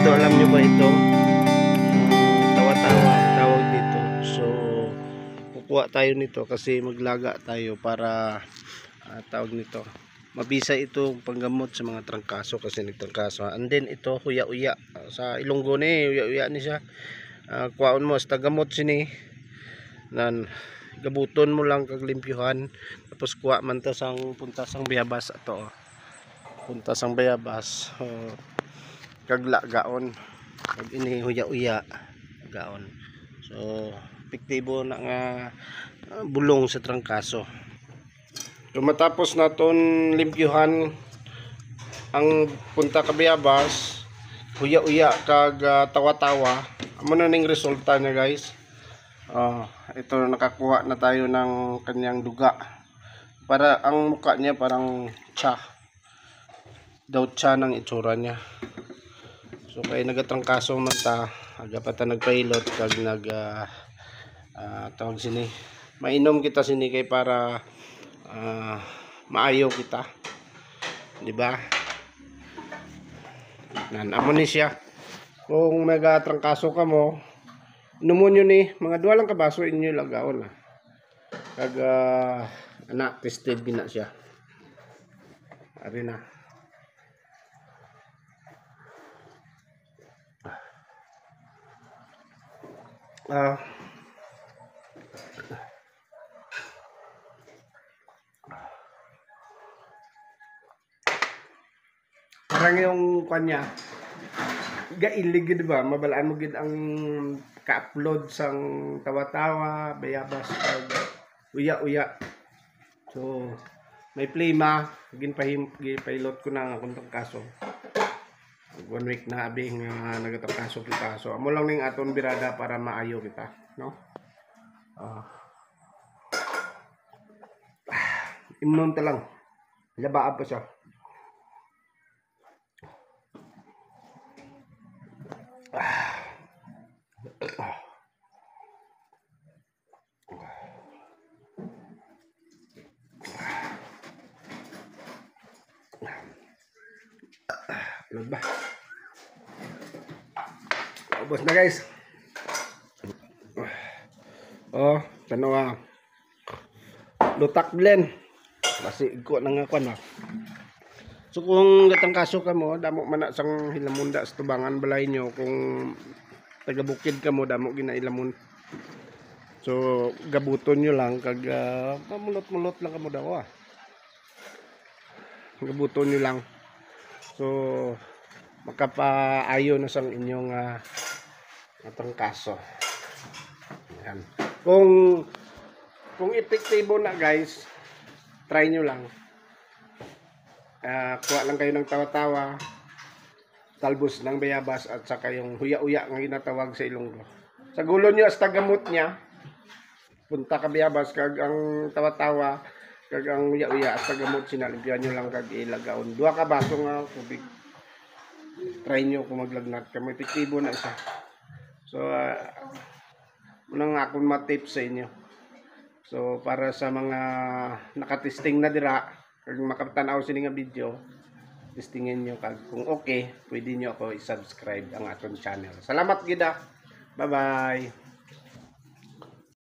Ito, alam nyo ba ito? Tawa-tawa tawag dito. So kukuha tayo nito kasi maglaga tayo para tawag nito, mabisa ito panggamot sa mga trangkaso kasi nagtrangkaso. And then ito huya-uya sa Ilonggo ni huya-uya ni siya. Kuhaon mo sa gamot sini nan gabuton mo lang kag limpyuhan tapos kuha man ta sang puntasang bayabas ato. Puntasang bayabas kag gaon kag ini huya-uya gaon. So epektibo na nga bulong sa trangkaso. So matapos naton limpyuhan ang punta ka bayabas, huya-uya kag tawa-tawa, amo na ning resulta niya guys. Ito nakakuha na tayo ng kanyang duga. Para ang mukha niya parang tsa. Daw tsa ng itsura niya. So kay nagatrangkaso man ta, aga pa ta nagpailot kag tawag sini. Mainom kita sini kay para maayo kita. Di ba? Amo ni siya. Kung nagatrangkaso ka mo, inumun nyo ni mga duwa lang kabaso inyo lagaon na. Kag anak tested gina siya. Ari na. Parang yung kanya gailig gid ba, mabalaan mo gid ang ka-upload sang tawa-tawa, bayabas kag uya-uya. So may plema ginpahilot ko na akong kaso. 1 week na abi nga nagatrangkaso kita. So amo lang ning aton birada para maayo kita, no? Imnon ta lang. Labaan pa siya. Ano ba? Ubos na guys. Tanawa. Lutak blend. Kasi ko nang ako na. So kung gatangkaso ka mo, damo man na sang hilamunda sa tubangan balay nyo. Kung taga-bukid ka mo, damo ginailamon. So gabuton nyo lang kag mamulot-mulot lang ka mo daw gabuton nyo lang. So makapaayo na sang inyong trangkaso. Yan. Kung epektibo na guys, try nyo lang. Kuha lang kayo ng tawa-tawa, talbos ng bayabas at saka yung huya-uya nga ginatawag sa Ilonggo. Sa gulo nyo as tagamot niya, punta ka bayabas kag ang tawa-tawa kag ang huya-uya as tagamot sinalimpyan nyo lang kag ilagaon. 2 ka baso nga tubig. Try nyo kung maglagnat ka, may epektibo na isa. So unang akong ma-tips sa inyo. So para sa mga nakatesting na dira kag makatanaw sini nga video, testingin nyo kag kung okay, pwede nyo ako i-subscribe ang aton channel. Salamat gid. Bye bye.